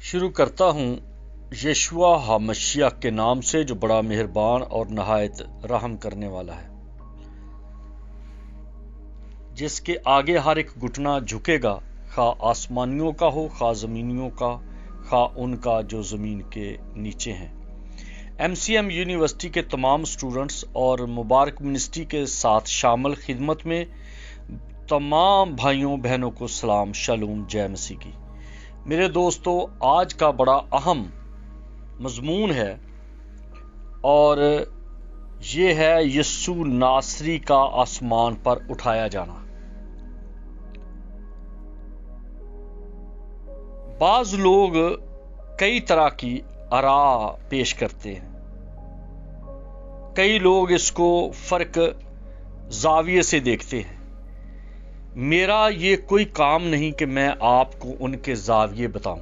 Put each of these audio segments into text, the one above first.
شروع کرتا ہوں یشوع ہامشیہ کے نام سے جو بڑا مہربان اور نہایت رحم کرنے والا ہے، جس کے آگے ہر ایک گھٹنا جھکے گا، خواہ آسمانیوں کا ہو خواہ زمینیوں کا، خواہ ان کا جو زمین کے نیچے ہیں۔ MCM یونیورسٹی کے تمام سٹوڈنٹس اور مبارک منسٹری کے ساتھ شامل خدمت میں تمام بھائیوں بہنوں کو سلام، شالوم، جے مسیح کی۔ میرے دوستو، آج کا بڑا اہم مضمون ہے اور یہ ہے یسوع ناصری کا آسمان پر اٹھایا جانا۔ بعض لوگ کئی طرح کی آراء پیش کرتے ہیں، کئی لوگ اس کو فرق زاویے سے دیکھتے ہیں۔ میرا یہ کوئی کام نہیں کہ میں آپ کو ان کے زاویے بتاؤں،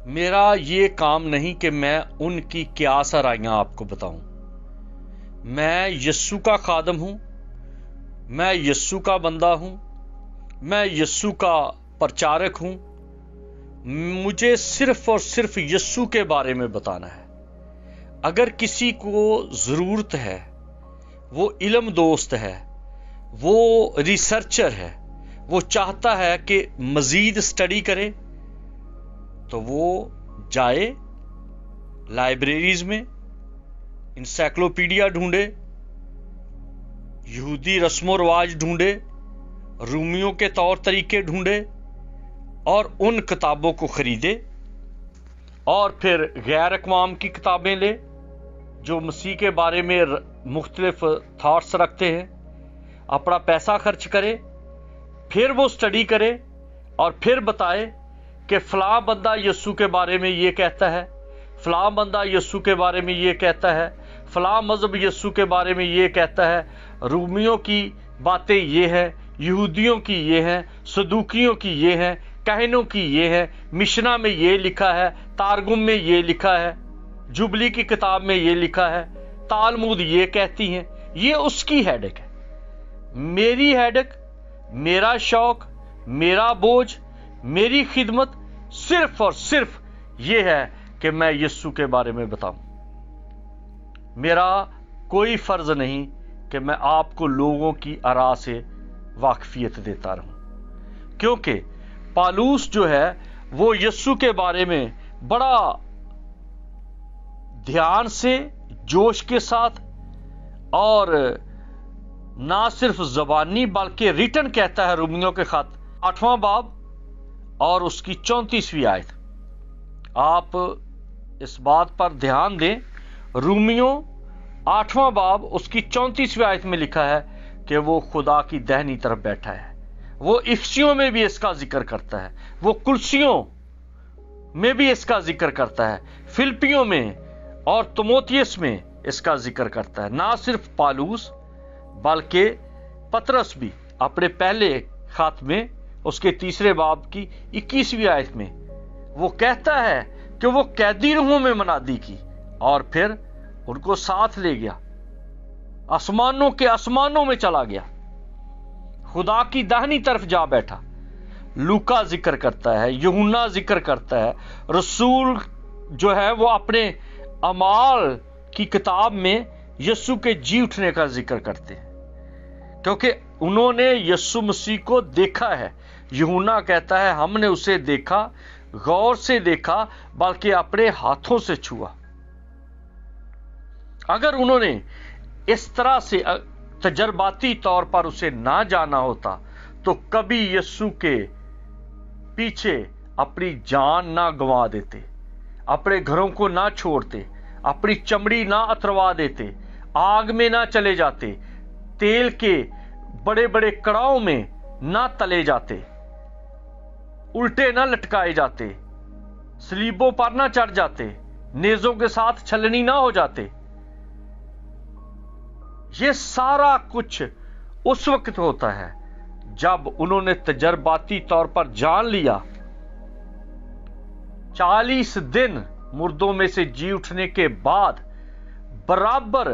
میرا یہ کام نہیں کہ میں ان کی قیاس آرائیاں آپ کو بتاؤں۔ میں یسوع کا خادم ہوں، میں یسوع کا بندہ ہوں، میں یسوع کا پرچارک ہوں۔ مجھے صرف اور صرف یسوع کے بارے میں بتانا ہے۔ اگر کسی کو ضرورت ہے، وہ علم دوست ہے، وہ ریسرچر ہے، وہ چاہتا ہے کہ مزید سٹڈی کرے، تو وہ جائے لائبریریز میں، انسائکلوپیڈیا ڈھونڈے، یہودی رسم و رواج ڈھونڈے، رومیوں کے طور طریقے ڈھونڈے اور ان کتابوں کو خریدے، اور پھر غیر اقوام کی کتابیں لے جو مسیح کے بارے میں مختلف تھاٹس رکھتے ہیں، اپنا پیسہ خرچ کرے، پھر وہ سٹڈی کرے اور پھر بتائے کہ فلاں بندہ یسوع کے بارے میں یہ کہتا ہے، فلاں بندہ یسوع کے بارے میں یہ کہتا ہے، فلاں مذہب یسوع کے بارے میں یہ کہتا ہے، رومیوں کی باتیں یہ ہیں، یہودیوں کی یہ ہیں، صدوقیوں کی یہ ہیں، کہنوں کی یہ ہے، مشنا میں یہ لکھا ہے، تارگم میں یہ لکھا ہے، جبلی کی کتاب میں یہ لکھا ہے، تالمود یہ کہتی ہیں۔ یہ اس کی ہیڈک ہے۔ میری ہیڈک، میرا شوق، میرا بوجھ، میری خدمت صرف اور صرف یہ ہے کہ میں یسوع کے بارے میں بتاؤں۔ میرا کوئی فرض نہیں کہ میں آپ کو لوگوں کی آراء سے واقفیت دیتا رہوں، کیونکہ پالوس جو ہے وہ یسوع کے بارے میں بڑا دھیان سے، جوش کے ساتھ اور نہ صرف زبانی بلکہ ریٹن کہتا ہے۔ رومیوں کے خط 8واں باب اور اس کی 34ویں آیت، آپ اس بات پر دھیان دیں۔ رومیوں 8واں باب اس کی 34ویں آیت میں لکھا ہے کہ وہ خدا کی دہنی طرف بیٹھا ہے۔ وہ افسیوں میں بھی اس کا ذکر کرتا ہے، وہ کلسیوں میں بھی اس کا ذکر کرتا ہے، فلپیوں میں اور تموتیس میں اس کا ذکر کرتا ہے۔ نہ صرف پالوس بلکہ پطرس بھی اپنے پہلے خط میں اس کے 3 باب کی 21ویں آیت میں وہ کہتا ہے کہ وہ قیدی روحوں میں منادی کی اور پھر ان کو ساتھ لے گیا، آسمانوں کے آسمانوں میں چلا گیا، خدا کی داہنی طرف جا بیٹھا۔ لوکا ذکر کرتا ہے، یوحنا ذکر کرتا ہے، رسول جو ہے وہ اپنے اعمال کی کتاب میں یسوع کے جی اٹھنے کا ذکر کرتے ہیں، کیونکہ انہوں نے یسوع مسیح کو دیکھا ہے۔ یوحنا کہتا ہے ہم نے اسے دیکھا، غور سے دیکھا، بلکہ اپنے ہاتھوں سے چھوا۔ اگر انہوں نے اس طرح سے تجرباتی طور پر اسے نہ جانا ہوتا تو کبھی یسوع کے پیچھے اپنی جان نہ گنوا دیتے، اپنے گھروں کو نہ چھوڑتے، اپنی چمڑی نہ اتروا دیتے، آگ میں نہ چلے جاتے، تیل کے بڑے بڑے کڑاؤں میں نہ تلے جاتے، الٹے نہ لٹکائے جاتے، سلیبوں پر نہ چڑھ جاتے، نیزوں کے ساتھ چھلنی نہ ہو جاتے۔ یہ سارا کچھ اس وقت ہوتا ہے جب انہوں نے تجرباتی طور پر جان لیا۔ 40 دن مردوں میں سے جی اٹھنے کے بعد برابر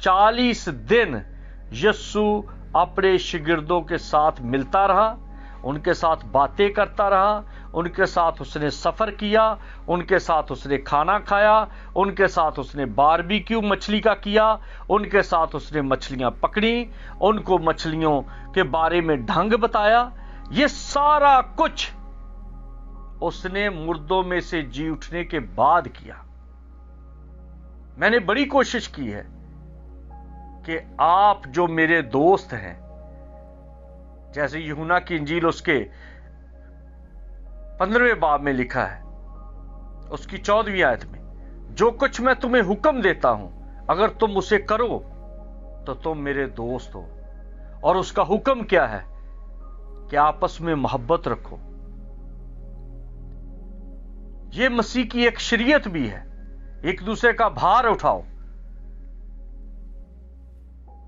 40 دن یسوع اپنے شاگردوں کے ساتھ ملتا رہا، ان کے ساتھ باتیں کرتا رہا، उनके साथ उसने सफ़र किया, उनके साथ उसने खाना खाया, उनके साथ उसने बारबेक्यू मछली का किया, उनके साथ उसने मछलियां पकड़ी, उनको मछलियों के बारे में ढंग बताया। ये सारा कुछ उसने मुर्दों में से जी उठने के बाद किया। मैंने बड़ी कोशिश की है कि आप जो मेरे दोस्त हैं, जैसे यूहन्ना की इंजील उसके 15वें बाब में लिखा है, उसकी 14वीं आयत में, जो कुछ मैं तुम्हें हुक्म देता हूं, अगर तुम उसे करो तो तुम मेरे दोस्त हो। और उसका हुक्म क्या है? कि आपस में मोहब्बत रखो। यह मसीह की एक शरीयत भी है, एक दूसरे का भार उठाओ।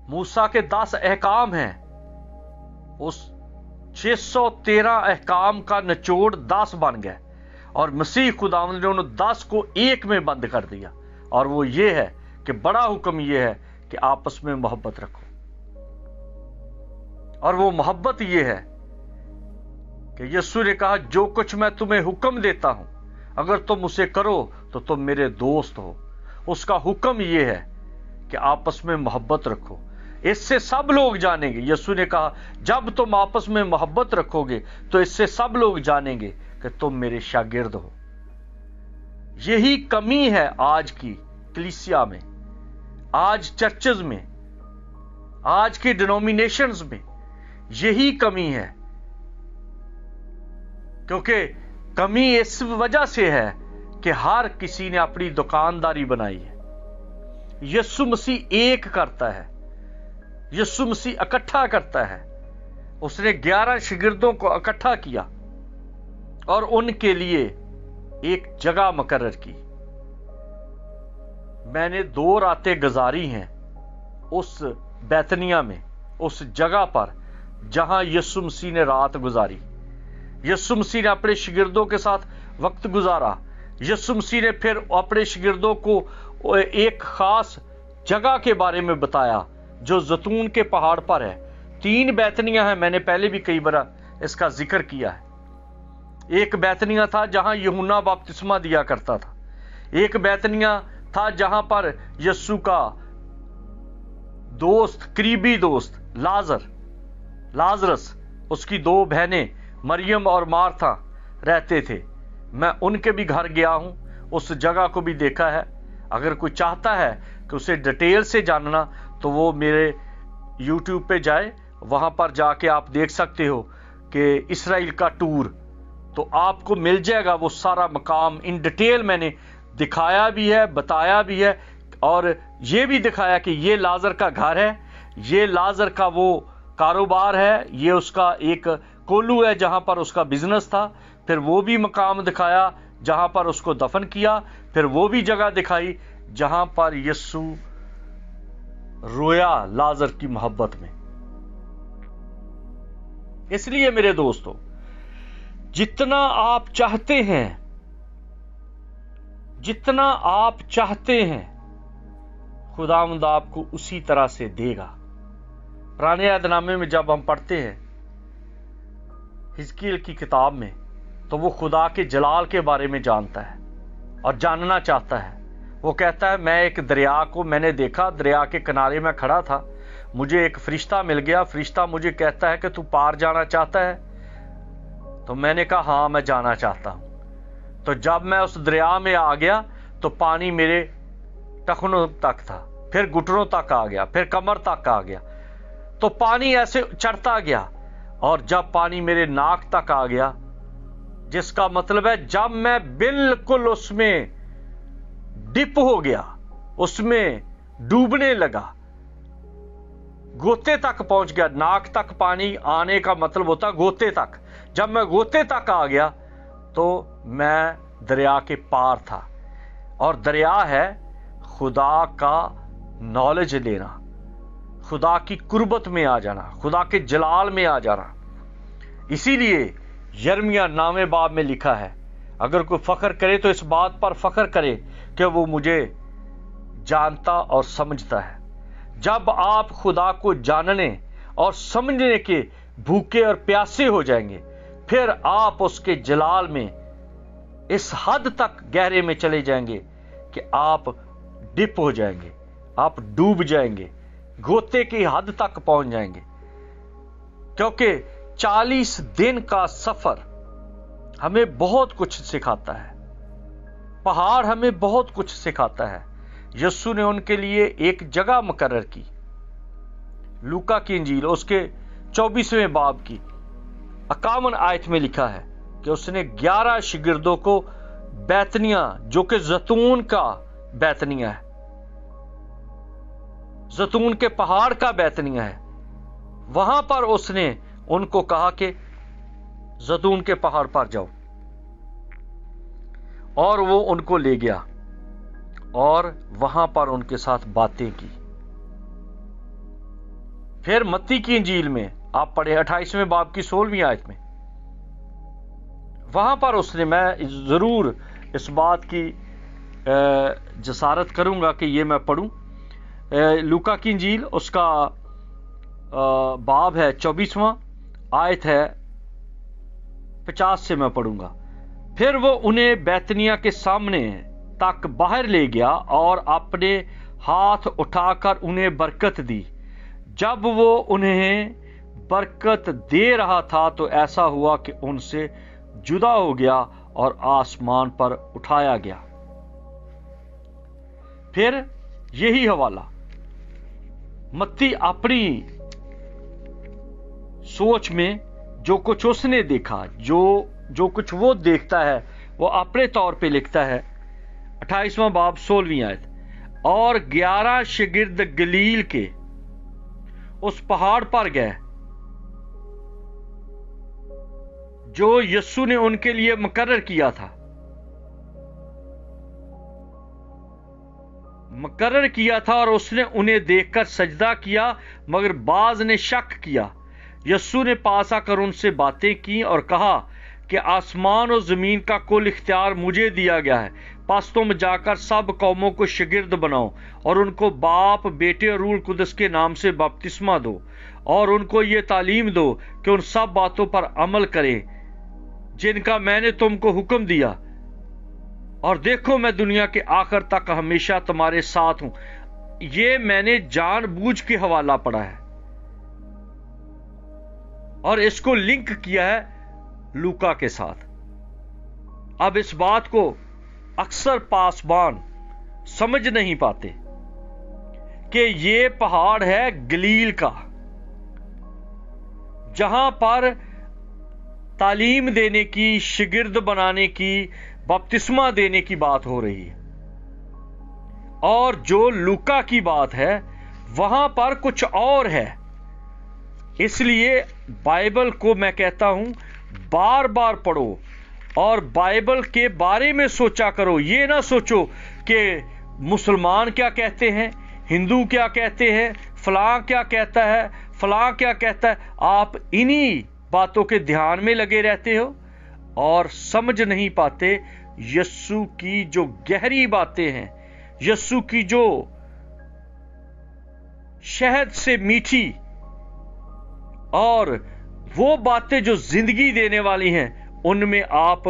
मूसा के 10 अहकाम हैं, उस 613 अहकाम का निचोड़ 10 बन गए, और मसीह खुदावंद ने उन 10 को एक में बंद कर दिया। और वो ये है कि बड़ा हुक्म ये है कि आपस में मोहब्बत रखो। और वो मोहब्बत ये है कि यीशु ने कहा, जो कुछ मैं तुम्हें हुक्म देता हूं, अगर तुम उसे करो तो तुम मेरे दोस्त हो। उसका हुक्म ये है कि आपस में मोहब्बत रखो। इससे सब लोग जानेंगे, यीशु ने कहा, जब तुम आपस में मोहब्बत रखोगे तो इससे सब लोग जानेंगे कि तुम मेरे शागिर्द हो। यही कमी है आज की कलीसिया में, आज चर्चेज में, आज के डिनोमिनेशंस में। यही कमी है, क्योंकि कमी इस वजह से है कि हर किसी ने अपनी दुकानदारी बनाई है। यीशु मसीह एक करता है, यीशु मसीह इकट्ठा करता है। उसने 11 शागिर्दों को इकट्ठा किया और उनके लिए एक जगह मुकर्रर की। मैंने 2 रातें गुजारी हैं उस बैतनिया में, उस जगह पर जहां यीशु मसीह ने रात गुजारी। यीशु मसीह ने अपने शागिर्दों के साथ वक्त गुजारा। यीशु मसीह ने फिर अपने शागिर्दों को एक खास जगह के बारे में बताया जो जैतून के पहाड़ पर है। 3 बैतनियां हैं, मैंने पहले भी कई बार इसका जिक्र किया है। एक बैतनिया था जहां यूहन्ना बपतिस्मा दिया करता था। एक बैतनिया था जहां पर यीशु का दोस्त, करीबी दोस्त लाजरस, उसकी 2 बहनें मरियम और मार्था रहते थे। मैं उनके भी घर गया हूं, उस जगह को भी देखा है। अगर कोई चाहता है कि उसे डिटेल से जानना तो वो मेरे YouTube पे जाए, वहां पर जाके आप देख सकते हो कि इस्राइल का टूर, तो आपको मिल जाएगा वो सारा मकाम। इन डिटेल मैंने दिखाया भी है, बताया भी है, और ये भी दिखाया कि ये लाजर का घर है, ये लाजर का वो कारोबार है, ये उसका एक कोलू है जहां पर उसका बिजनेस था। फिर वो भी मकाम दिखाया जहां पर उसको दफन किया। फिर वो भी जगह दिखाई जहां पर यीशु रोया लाजर की मोहब्बत में। इसलिए मेरे दोस्तों, जितना आप चाहते हैं खुदावंद आपको उसी तरह से देगा। पुराने अहदनामे में जब हम पढ़ते हैं हिजकील की किताब में, तो वो खुदा के जलाल के बारे में जानता है और जानना चाहता है। वो कहता है, मैं एक मैंने देखा, दरिया के किनारे में खड़ा था, मुझे एक फरिश्ता मिल गया। फरिश्ता मुझे कहता है कि तू पार जाना चाहता है? तो मैंने कहा, हाँ मैं जाना चाहता हूं। तो जब मैं उस दरिया में आ गया तो पानी मेरे टखनों तक था, फिर घुटनों तक आ गया, फिर कमर तक आ गया। तो पानी ऐसे चढ़ता गया, और जब पानी मेरे नाक तक आ गया, जिसका मतलब है जब मैं बिल्कुल उसमें डिप हो गया, उसमें डूबने लगा, गोते तक पहुंच गया। नाक तक पानी आने का मतलब होता गोते तक। जब मैं गोते तक आ गया तो मैं दरिया के पार था। और दरिया है खुदा का नॉलेज लेना, खुदा की कुर्बत में आ जाना, खुदा के जलाल में आ जाना। इसीलिए यिर्मयाह 9वें बाब में लिखा है, अगर कोई फख्र करे तो इस बात पर फख्र करे कि वो मुझे जानता और समझता है। जब आप खुदा को जानने और समझने के भूखे और प्यासे हो जाएंगे, फिर आप उसके जलाल में इस हद तक गहरे में चले जाएंगे कि आप डिप हो जाएंगे, आप डूब जाएंगे, गोते की हद तक पहुंच जाएंगे। क्योंकि 40 दिन का सफर हमें बहुत कुछ सिखाता है, पहाड़ हमें बहुत कुछ सिखाता है। यीशु ने उनके लिए एक जगह मुकर्रर की। लूका की इंजील उसके 24वें बाब की 51 आयत में लिखा है कि उसने 11 शिगिर्दों को बैतनिया, जो कि जैतून का बैतनिया है, जैतून के पहाड़ का बैतनिया है, वहां पर उसने उनको कहा कि जैतून के पहाड़ पर जाओ, और वो उनको ले गया और वहां पर उनके साथ बातें की। फिर मत्ती की इंजील में आप पढ़े 28वें बाब की 16वीं आयत में, वहां पर उसने, मैं जरूर इस बात की जसारत करूंगा कि ये मैं पढ़ूं, लूका की इंजील उसका बाब है 24वां, आयत है 50 से मैं पढ़ूंगा। फिर वो उन्हें बैतनिया के सामने तक बाहर ले गया और अपने हाथ उठाकर उन्हें बरकत दी। जब वो उन्हें बरकत दे रहा था तो ऐसा हुआ कि उनसे जुदा हो गया और आसमान पर उठाया गया। फिर यही हवाला मत्ती अपनी सोच में जो कुछ उसने देखा, जो कुछ वो देखता है, वो अपने तौर पे लिखता है। 28वां बाब 16वीं आयत, और 11 शिगिर्द गलील के उस पहाड़ पर गए जो यीशु ने उनके लिए मुकर्रर किया था, और उसने उन्हें देखकर सजदा किया, मगर बाज ने शक किया। यीशु ने पास आकर उनसे बातें की और कहा कि आसमान और जमीन का कुल इख्तियार मुझे दिया गया है, बस तुम जाकर सब कौमों को शिगिर्द बनाओ और उनको बाप, बेटे और रूह कुदस के नाम से बपतिस्मा दो, और उनको ये तालीम दो कि उन सब बातों पर अमल करें जिनका मैंने तुमको हुक्म दिया, और देखो मैं दुनिया के आखिर तक हमेशा तुम्हारे साथ हूं। ये मैंने जानबूझ के हवाला पढ़ा है और इसको लिंक किया है लूका के साथ। अब इस बात को अक्सर पासबान समझ नहीं पाते कि ये पहाड़ है गलील का, जहां पर तालीम देने की, शिगिर्द बनाने की, बपतिस्मा देने की बात हो रही है, और जो लूका की बात है वहां पर कुछ और है। इसलिए बाइबल को मैं कहता हूं बार बार पढ़ो और बाइबल के बारे में सोचा करो। ये ना सोचो कि मुसलमान क्या कहते हैं, हिंदू क्या कहते हैं, फलां क्या कहता है, फलां क्या कहता है। आप इन्हीं बातों के ध्यान में लगे रहते हो और समझ नहीं पाते यीशु की जो गहरी बातें हैं, यीशु की जो शहद से मीठी और वो बातें जो जिंदगी देने वाली हैं, उनमें आप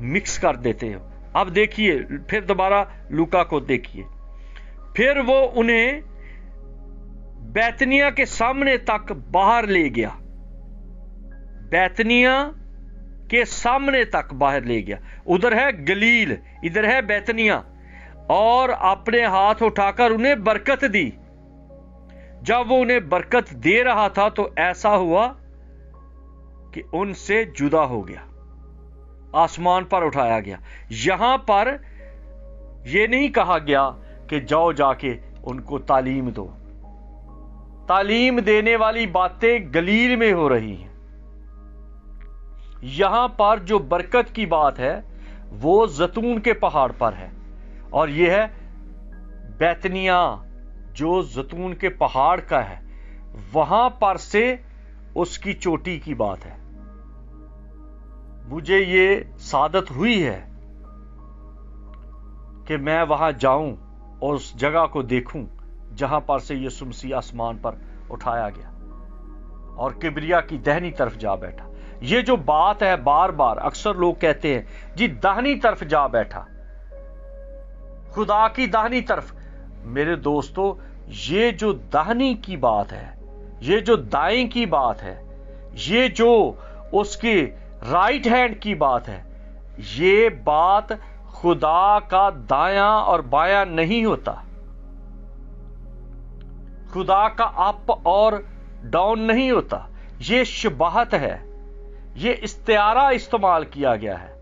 मिक्स कर देते हो। अब देखिए, फिर दोबारा लूका को देखिए। फिर वो उन्हें बैतनिया के सामने तक बाहर ले गया, बैतनिया के सामने तक बाहर ले गया। उधर है गलील, इधर है बैतनिया, और अपने हाथ उठाकर उन्हें बरकत दी। जब वो उन्हें बरकत दे रहा था तो ऐसा हुआ कि उनसे जुदा हो गया, आसमान पर उठाया गया। यहां पर यह नहीं कहा गया कि जाओ जाके उनको तालीम दो। तालीम देने वाली बातें गलील में हो रही हैं। यहां पर जो बरकत की बात है वो जैतून के पहाड़ पर है, और यह है बैतनिया जो जैतून के पहाड़ का है, वहां पर से उसकी चोटी की बात है। मुझे ये सादत हुई है कि मैं वहां जाऊं और उस जगह को देखूं जहां पर से यीशु मसीह आसमान पर उठाया गया और किबरिया की दाहिनी तरफ जा बैठा। یہ جو بات ہے بار بار اکثر لوگ کہتے ہیں جی داہنی طرف جا بیٹھا، خدا کی داہنی طرف. میرے دوستو، یہ جو داہنی کی بات ہے، یہ جو دائیں کی بات ہے، یہ جو اس کی رائٹ ہینڈ کی بات ہے، یہ بات خدا کا دایاں اور بایاں نہیں ہوتا، خدا کا اپ اور ڈاؤن نہیں ہوتا. یہ شباہت ہے، یہ استعارہ استعمال کیا گیا ہے،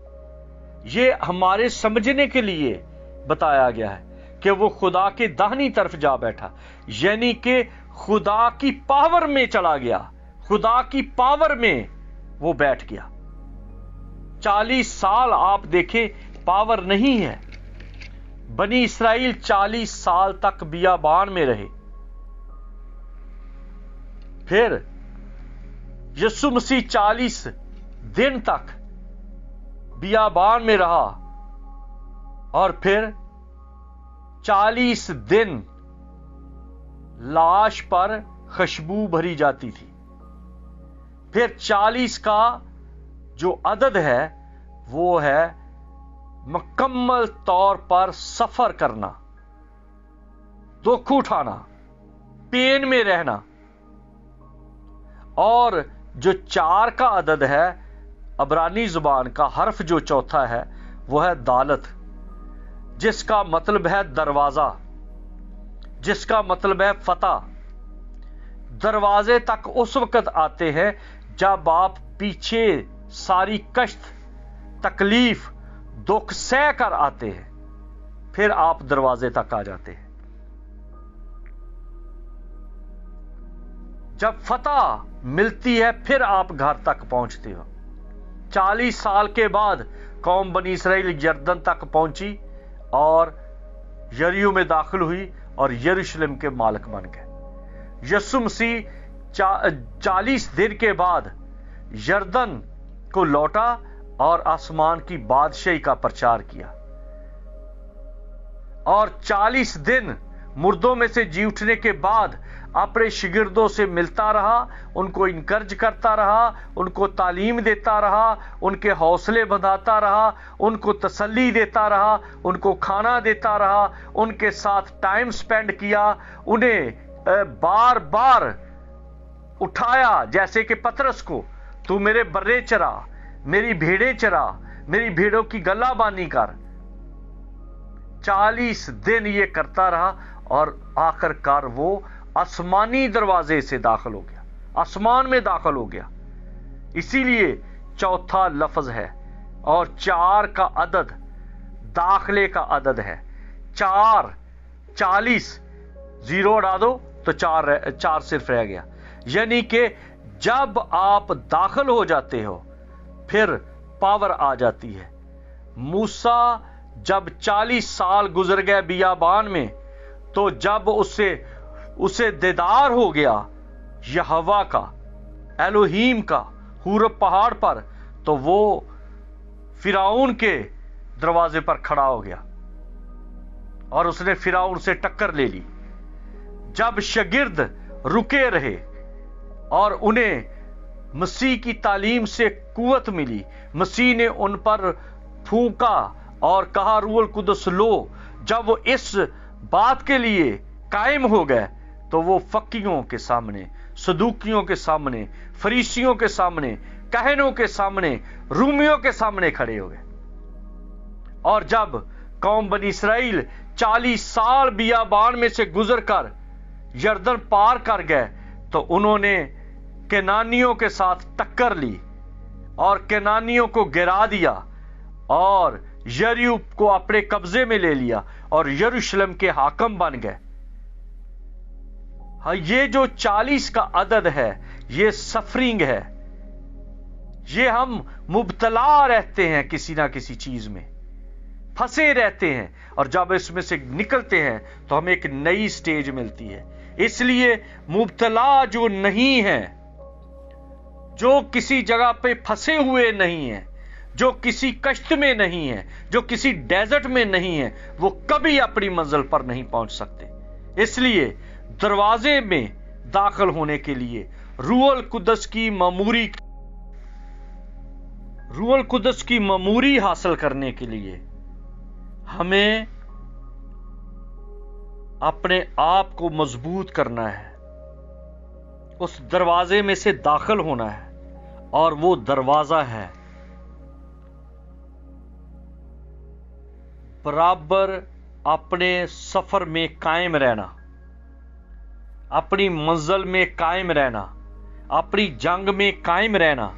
یہ ہمارے سمجھنے کے لیے بتایا گیا ہے کہ وہ خدا کے داہنی طرف جا بیٹھا، یعنی کہ خدا کی پاور میں چلا گیا، خدا کی پاور میں وہ بیٹھ گیا. 40 سال آپ دیکھیں پاور نہیں ہے. بنی اسرائیل 40 سال تک بیابان میں رہے. پھر یسوع مسیح 40 دن تک بیابان میں رہا اور پھر 40 دن لاش پر خوشبو بھری جاتی تھی. پھر 40 کا جو عدد ہے وہ ہے مکمل طور پر سفر کرنا، دکھ اٹھانا، پین میں رہنا. اور جو 4 کا عدد ہے عبرانی زبان کا حرف جو چوتھا ہے وہ ہے دالت، جس کا مطلب ہے دروازہ، جس کا مطلب ہے فتح. دروازے تک اس وقت آتے ہیں جب آپ پیچھے ساری کشت، تکلیف، دکھ سہ کر آتے ہیں، پھر آپ دروازے تک آ جاتے ہیں. جب فتح ملتی ہے پھر آپ گھر تک پہنچتے ہو. 40 سال کے بعد قوم بنی اسرائیل یردن تک پہنچی اور یریو میں داخل ہوئی اور یروشلم کے مالک بن گئے. یسوع مسیح 40 دن کے بعد یردن کو لوٹا اور آسمان کی بادشاہی کا پرچار کیا، اور 40 دن مردوں میں سے جی اٹھنے کے بعد اپنے شاگردوں سے ملتا رہا، ان کو انکرج کرتا رہا، ان کو تعلیم دیتا رہا، ان کے حوصلے بندھاتا رہا، ان کو تسلی دیتا رہا، ان کو کھانا دیتا رہا، ان کے ساتھ ٹائم سپینڈ کیا، انہیں بار بار اٹھایا، جیسے کہ پطرس کو، تو میرے برے چرا، میری بھیڑیں چرا، میری بھیڑوں کی گلہ بانی کر. 40 دن یہ کرتا رہا اور آخر کار وہ آسمانی دروازے سے داخل ہو گیا، آسمان میں داخل ہو گیا. اسی لیے چوتھا لفظ ہے، اور 4 کا عدد داخلے کا عدد ہے. 40 زیرو اڑا دو تو 4 صرف رہ گیا. یعنی کہ جب آپ داخل ہو جاتے ہو پھر پاور آ جاتی ہے. موسیٰ جب 40 سال گزر گئے بیابان میں، تو جب اسے دیدار ہو گیا یہوہ کا، الوہیم کا، حورب پہاڑ پر، تو وہ فرعون کے دروازے پر کھڑا ہو گیا اور اس نے فرعون سے ٹکر لے لی. جب شاگرد رکے رہے اور انہیں مسیح کی تعلیم سے قوت ملی، مسیح نے ان پر پھونکا اور کہا روح القدس لو، جب وہ اس بات کے لیے قائم ہو گئے تو وہ فقیوں کے سامنے، صدوقیوں کے سامنے، فریسیوں کے سامنے، کہنوں کے سامنے، رومیوں کے سامنے کھڑے ہو گئے. اور جب قوم بنی اسرائیل 40 سال بیابان میں سے گزر کر یردن پار کر گئے تو انہوں نے کنانیوں کے ساتھ ٹکر لی اور کنانیوں کو گرا دیا اور یریو کو اپنے قبضے میں لے لیا اور یروشلم کے حاکم بن گئے. یہ جو 40 کا عدد ہے یہ سفرنگ ہے. یہ ہم مبتلا رہتے ہیں کسی نہ کسی چیز میں، پھنسے رہتے ہیں، اور جب اس میں سے نکلتے ہیں تو ہمیں ایک نئی سٹیج ملتی ہے. اس لیے مبتلا جو نہیں ہیں، جو کسی جگہ پہ پھنسے ہوئے نہیں ہیں، جو کسی کشت میں نہیں ہیں، جو کسی ڈیزرٹ میں نہیں ہیں، وہ کبھی اپنی منزل پر نہیں پہنچ سکتے. اس لیے دروازے میں داخل ہونے کے لیے روح القدس کی معموری रूह अल कुदस की ममूरी हासिल करने के लिए हमें अपने आप को मजबूत करना है, उस दरवाजे में से दाखिल होना है, और वो दरवाजा है बराबर अपने सफर में कायम रहना, अपनी मंजिल में कायम रहना, अपनी जंग में कायम रहना।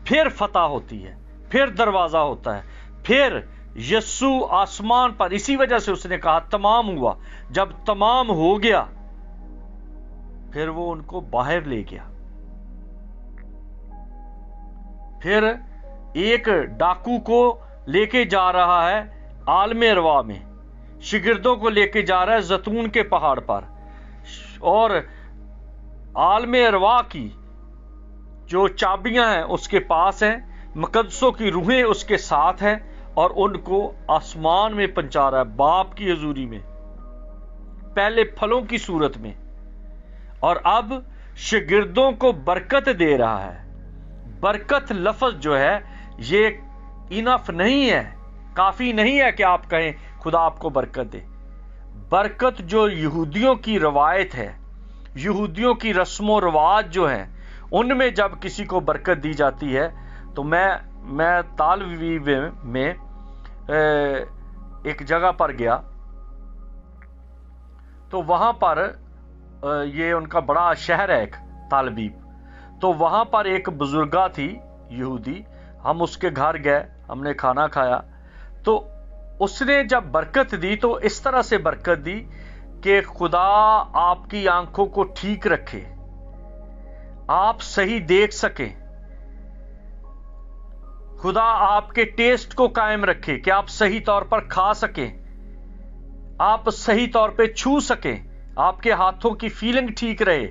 फिर फतह होती है, फिर दरवाजा होता है, फिर यीशु आसमान पर, इसी वजह से उसने कहा तमाम हुआ। जब तमाम हो गया फिर वो उनको बाहर ले गया। फिर एक डाकू को लेके जा रहा है आलम अरवा में, शिगिर्दों को लेके जा रहा है जैतून के पहाड़ पर, और आलम अरवा की जो चाबियां हैं उसके पास हैं, मुकद्दसों की रूहें उसके साथ हैं, और उनको आसमान में पहुंचा रहा है बाप की हजूरी में, पहले फलों की सूरत में। और अब शागिर्दों को बरकत दे रहा है। बरकत लफ्ज जो है ये इनफ नहीं है, काफी नहीं है कि आप कहें खुदा आपको बरकत दे। बरकत जो यहूदियों की रवायत है, यहूदियों की रस्मों रिवाज जो हैं, उनमें जब किसी को बरकत दी जाती है, तो मैं ताल अवीव में एक जगह पर गया, तो वहां पर ये उनका बड़ा शहर है एक ताल अवीव, तो वहां पर एक बुजुर्गा थी यहूदी, हम उसके घर गए, हमने खाना खाया, तो उसने जब बरकत दी तो इस तरह से बरकत दी कि खुदा आपकी आंखों को ठीक रखे, आप सही देख सकें, खुदा आपके टेस्ट को कायम रखे कि आप सही तौर पर खा सकें, आप सही तौर पे छू सकें, आपके हाथों की फीलिंग ठीक रहे,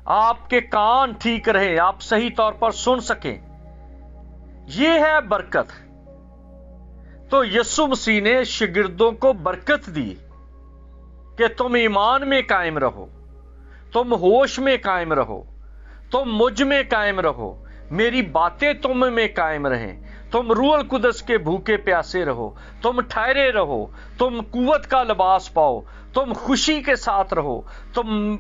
आपके कान ठीक रहे, आप सही तौर पर सुन सकें। यह है बरकत। तो यीशु मसीह ने शागिर्दों को बरकत दी कि तुम ईमान में कायम रहो, तुम होश में कायम रहो, तुम मुझ में कायम रहो, मेरी बातें तुम में कायम रहें, तुम रूह अल कुदस के भूखे प्यासे रहो, तुम ठहरे रहो, तुम कुव्वत का लिबास पाओ, तुम खुशी के साथ रहो, तुम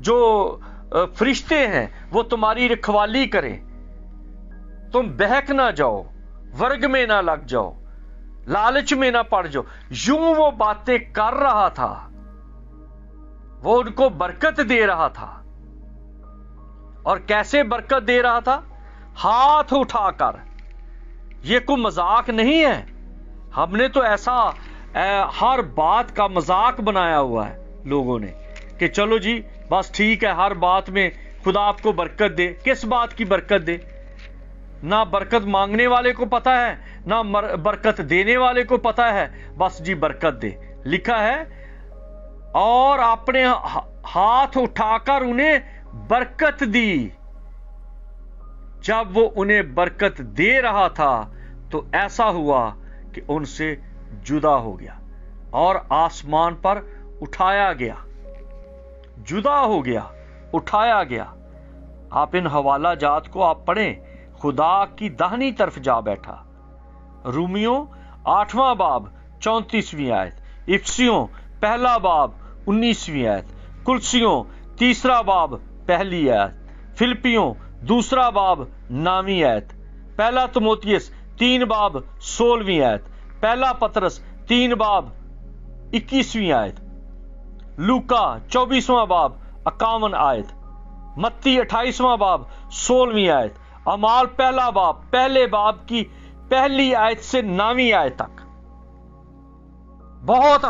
जो फरिश्ते हैं वो तुम्हारी रखवाली करें, तुम बहक ना जाओ, वर्ग में ना लग जाओ, लालच में ना पड़ जाओ। यूं वो बातें कर रहा था, वो उनको बरकत दे रहा था। और कैसे बरकत दे रहा था? हाथ उठाकर। ये कोई मजाक नहीं है। हमने तो ऐसा हर बात का मजाक बनाया हुआ है लोगों ने कि चलो जी बस ठीक है, हर बात में खुदा आपको बरकत दे। किस बात की बरकत दे? ना बरकत मांगने वाले को पता है, ना बरकत देने वाले को पता है, बस जी बरकत दे लिखा है। और अपने हाथ उठाकर उन्हें बरकत दी। जब वो उन्हें बरकत दे रहा था तो ऐसा हुआ कि उनसे जुदा हो गया और आसमान पर उठाया गया, जुदा हो गया, उठाया गया। आप इन हवाला जात को आप पढ़ें। खुदा की दाहिनी तरफ जा बैठा। रूमियों 8वां बाब 34वीं आयत, इफिसियों 1 बाब 19वीं आयत, कुलसियों 3 बाब 1 आयत, फिलिपियों 2 बाब 9वीं आयत, 1 तिमोथियस 3 बाब 16वीं आयत, 1 पतरस 3 बाब 21वीं आयत, लूका 24वां बाब 51 आयत, मत्ती 28वां बाब 16वीं आयत, अमाल 1 बाब 1 बाब की 1 आयत से 9वीं आयत तक। बहुत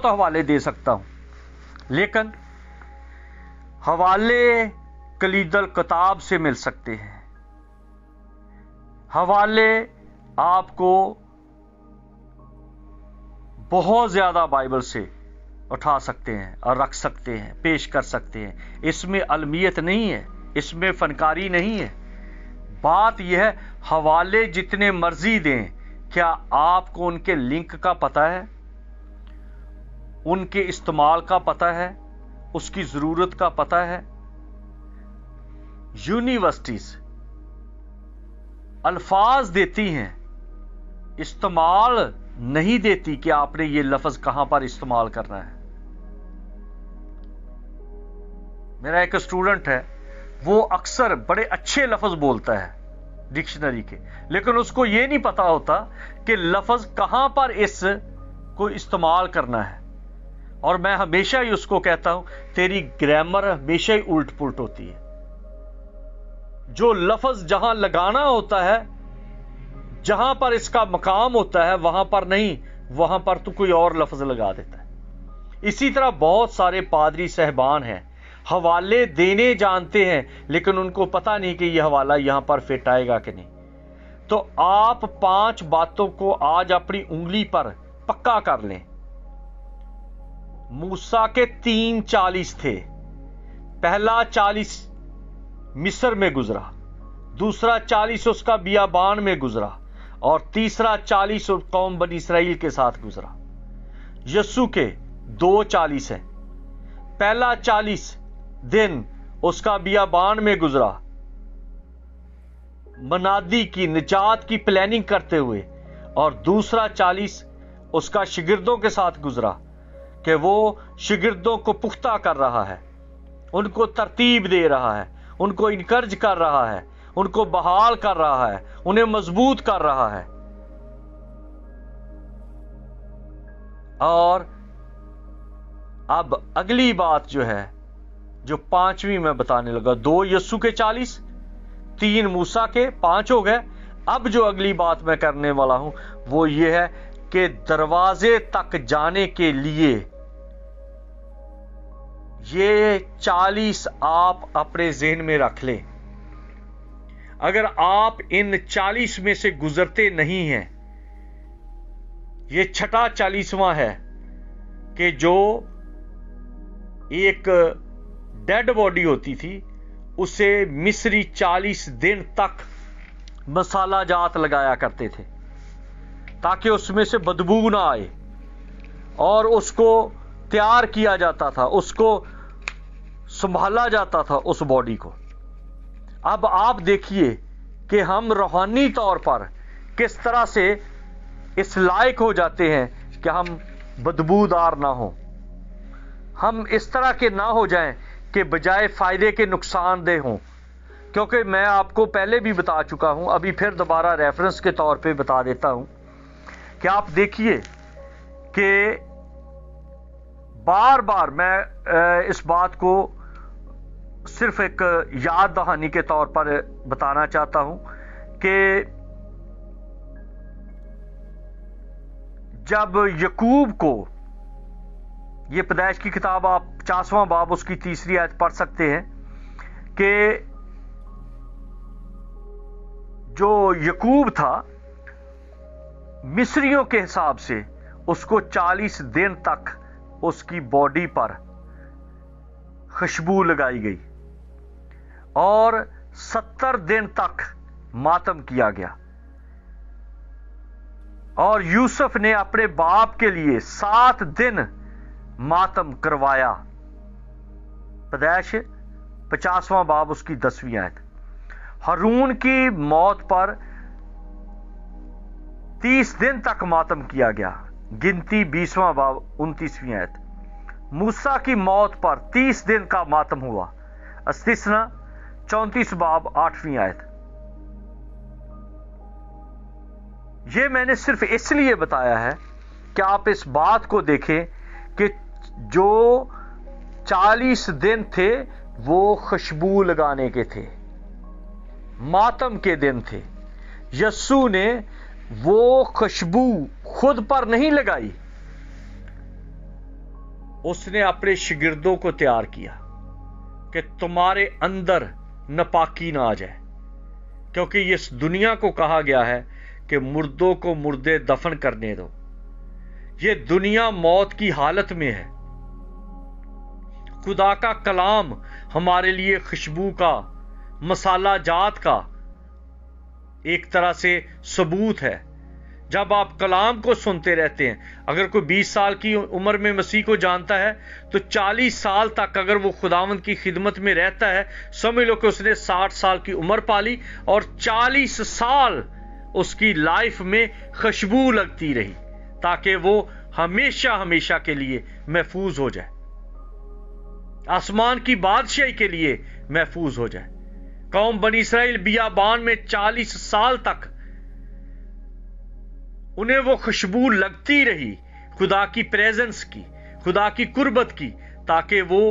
हवाले दे सकता हूं, लेकिन हवाले कलीदल किताब से मिल सकते हैं। हवाले आपको बहुत ज्यादा बाइबल से उठा सकते हैं और रख सकते हैं, पेश कर सकते हैं। इसमें अलमियत नहीं है, इसमें फनकारी नहीं है। बात यह है, हवाले जितने मर्जी दें, क्या आपको उनके लिंक का पता है, उनके इस्तेमाल का पता है, उसकी जरूरत का पता है? यूनिवर्सिटीज अल्फाज देती हैं, इस्तेमाल नहीं देती कि आपने ये लफ्ज कहां पर इस्तेमाल करना है। मेरा एक स्टूडेंट है, वो अक्सर बड़े अच्छे लफ्ज बोलता है डिक्शनरी के, लेकिन उसको ये नहीं पता होता कि लफ्ज कहां पर इस को इस्तेमाल करना है। और मैं हमेशा ही उसको कहता हूं, तेरी ग्रामर हमेशा ही उल्ट पुल्ट होती है। जो लफ्ज जहां लगाना होता है, जहां पर इसका मकाम होता है, वहां पर नहीं, वहां पर तो कोई और लफ्ज लगा देता है। इसी तरह बहुत सारे पादरी साहबान हैं, हवाले देने जानते हैं, लेकिन उनको पता नहीं कि यह हवाला यहां पर फिट आएगा कि नहीं। तो आप 5 बातों को आज अपनी उंगली पर पक्का कर लें। मूसा के 3 40 थे। पहला 40 मिस्र में गुजरा, दूसरा 40 उसका बियाबान में गुजरा, और तीसरा 40 कौम बनी इसराइल के साथ गुजरा। यस्सु के 2 40 हैं। पहला 40 दिन उसका बियाबान में गुजरा, मनादी की निजात की प्लानिंग करते हुए, और दूसरा 40 उसका शिगिर्दों के साथ गुजरा कि वो शिगिर्दों को पुख्ता कर रहा है, उनको तरतीब दे रहा है, उनको इनकर्ज कर रहा है, उनको बहाल कर रहा है, उन्हें मजबूत कर रहा है। और अब अगली बात जो है, जो 5वीं मैं बताने लगा, 2 यस्सु के 40, 3 मूसा के, 5 हो गए। अब जो अगली बात मैं करने वाला हूं वो ये है कि दरवाजे तक जाने के लिए ये 40 आप अपने ज़हन में रख लें। अगर आप इन 40 में से गुजरते नहीं हैं, ये छठा 40वां है कि जो एक डेड बॉडी होती थी, उसे मिस्री 40 दिन तक मसाला जात लगाया करते थे ताकि उसमें से बदबू ना आए, और उसको तैयार किया जाता था, उसको संभाला जाता था उस बॉडी को। अब आप देखिए कि हम रूहानी तौर पर किस तरह से इस लायक हो जाते हैं कि हम बदबूदार ना हो, हम इस तरह के ना हो जाएं कि बजाय फायदे के नुकसानदेह हों। क्योंकि मैं आपको पहले भी बता चुका हूं, अभी फिर दोबारा रेफरेंस के तौर पे बता देता हूं कि आप देखिए कि बार बार मैं इस बात को सिर्फ एक याद दहानी के तौर पर बताना चाहता हूं कि जब यकूब को, ये पैदाइश की किताब आप 50वां बाब उसकी 3री आयत पढ़ सकते हैं कि जो यकूब था, मिस्रियों के हिसाब से उसको 40 दिन तक उसकी बॉडी पर खुशबू लगाई गई और 70 दिन तक मातम किया गया। और यूसुफ ने अपने बाप के लिए 7 दिन मातम करवाया। पैदाइश 50वां बाब उसकी 10वीं आयत। हारून की मौत पर 30 दिन तक मातम किया गया, गिनती 20वां बाब 29वीं आयत। मूसा की मौत पर 30 दिन का मातम हुआ, इस्तिस्ना 34 बाब 8वीं आयत। यह मैंने सिर्फ इसलिए बताया है कि आप इस बात को देखें कि जो 40 दिन थे वो खुशबू लगाने के थे, मातम के दिन थे। यस्सु ने वो खुशबू खुद पर नहीं लगाई, उसने अपने शिगिर्दों को तैयार किया कि तुम्हारे अंदर नापाकी ना आ जाए, क्योंकि इस दुनिया को कहा गया है कि मुर्दों को मुर्दे दफन करने दो। ये दुनिया मौत की हालत में है। खुदा का कलाम हमारे लिए खुशबू का, मसाला जात का एक तरह से सबूत है जब आप कलाम को सुनते रहते हैं। अगर कोई 20 साल की उम्र में मसीह को जानता है तो 40 साल तक अगर वो खुदावंद की खिदमत में रहता है, समझ लो कि उसने 60 साल की उम्र पाली और 40 साल उसकी लाइफ में खुशबू लगती रही, ताकि वो हमेशा हमेशा के लिए महफूज हो जाए, आसमान की बादशाही के लिए महफूज हो जाए। कौम बनी इसराइल बियाबान में 40 साल तक उन्हें वो खुशबू लगती रही, खुदा की प्रेजेंस की, खुदा की कुर्बत की, ताकि वो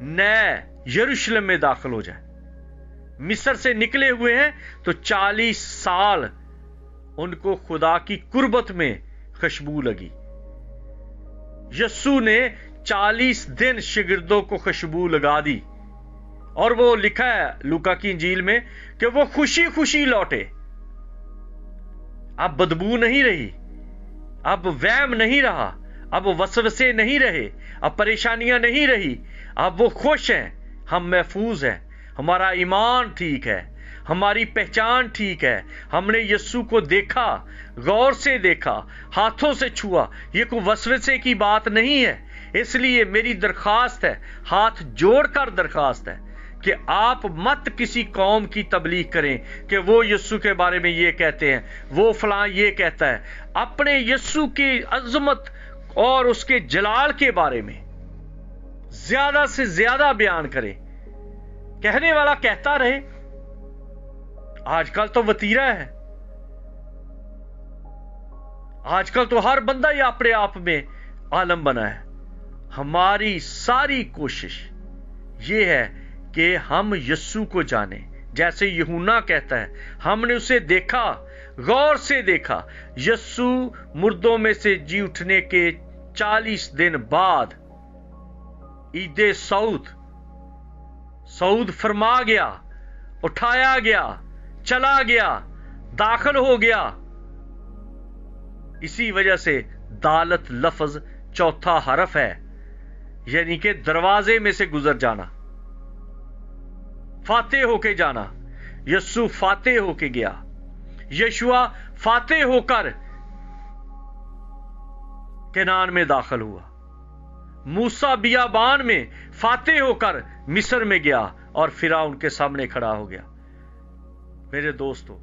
नए यरूशलेम में दाखिल हो जाए। मिस्र से निकले हुए हैं तो 40 साल उनको खुदा की कुर्बत में खुशबू लगी। यस्सु ने 40 दिन शिगिर्दों को खुशबू लगा दी, और वो लिखा है लूका की इंजील में कि वो खुशी खुशी लौटे। अब बदबू नहीं रही, अब वहम नहीं रहा, अब वसवसे नहीं रहे, अब परेशानियां नहीं रही, अब वो खुश हैं, हम महफूज हैं, हमारा ईमान ठीक है, हमारी पहचान ठीक है, हमने यस्सु को देखा, गौर से देखा, हाथों से छुआ। ये कोई वसवसे की बात नहीं है। इसलिए मेरी दरखास्त है, हाथ जोड़कर दरखास्त है कि आप मत किसी कौम की तबलीग करें कि वो यस्सु के बारे में ये कहते हैं, वो फलां ये कहता है। अपने यस्सु की अजमत और उसके जलाल के बारे में ज्यादा से ज्यादा बयान करें। कहने वाला कहता रहे। आजकल तो वतीरा है, आजकल तो हर बंदा ही अपने आप में आलम बना है। हमारी सारी कोशिश ये है कि हम यस्सु को जाने, जैसे यूहन्ना कहता है, हमने उसे देखा, गौर से देखा। यस्सु मुर्दों में से जी उठने के 40 दिन बाद ईदे सऊद फरमा गया, उठाया गया, चला गया, दाखिल हो गया। इसी वजह से दालत लफ्ज चौथा हरफ है, यानी कि दरवाजे में से गुजर जाना, फातेह होके जाना। यस्सु फातेह होके गया, यशुआ फातेह होकर केनान में दाखिल हुआ, मूसा बियाबान में फातेह होकर मिस्र में गया और फिरौन के सामने खड़ा हो गया। मेरे दोस्तों,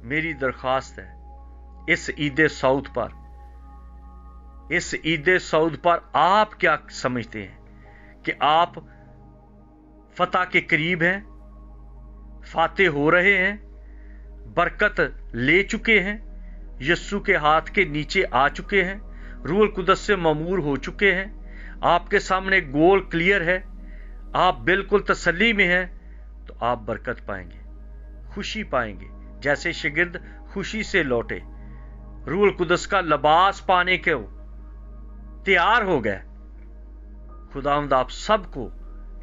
मेरी दरखास्त है, इस ईद सऊद पर आप क्या समझते हैं कि आप फतह के करीब हैं, फातेह हो रहे हैं, बरकत ले चुके हैं, यस्सु के हाथ के नीचे आ चुके हैं, रूह कुदस से ममूर हो चुके हैं, आपके सामने गोल क्लियर है, आप बिल्कुल तसल्ली में हैं, तो आप बरकत पाएंगे, खुशी पाएंगे, जैसे शागिर्द खुशी से लौटे, रूह कुदस का लिबास पाने के तैयार हो गए। खुदावंद आप सबको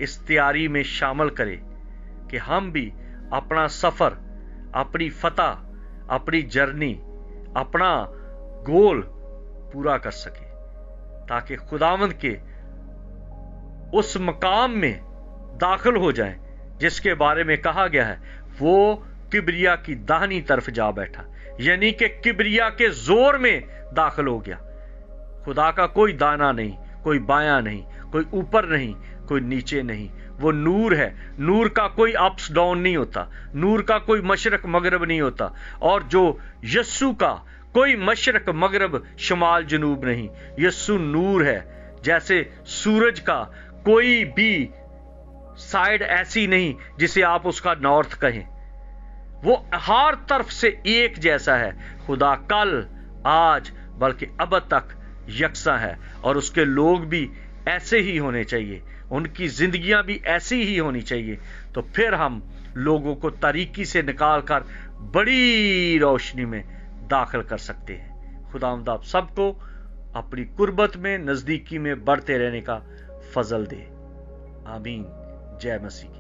इस तैयारी में शामिल करे कि हम भी अपना सफर, अपनी फतह, अपनी जर्नी, अपना गोल पूरा कर सके, ताकि खुदावंद के उस मकाम में दाखिल हो जाएं जिसके बारे में कहा गया है, वो किबरिया की दाहिनी तरफ जा बैठा, यानी कि किबरिया के जोर में दाखिल हो गया। खुदा का कोई दाना नहीं, कोई बायां नहीं, कोई ऊपर नहीं, कोई नीचे नहीं। वो नूर है, नूर का कोई अप्स डाउन नहीं होता, नूर का कोई मशरक मगरब नहीं होता, और जो यस्सु का कोई मशरक मगरब शमाल जनूब नहीं। यस्सु नूर है, जैसे सूरज का कोई भी साइड ऐसी नहीं जिसे आप उसका नॉर्थ कहें, वो हर तरफ से एक जैसा है। खुदा कल, आज, बल्कि अब तक यकसा है, और उसके लोग भी ऐसे ही होने चाहिए, उनकी जिंदगियां भी ऐसी ही होनी चाहिए। तो फिर हम लोगों को तारीकी से निकाल कर बड़ी रोशनी में दाखिल कर सकते हैं। खुदावंद आप सबको अपनी कुर्बत में, नजदीकी में बढ़ते रहने का फजल दे। आमीन। जय मसीह।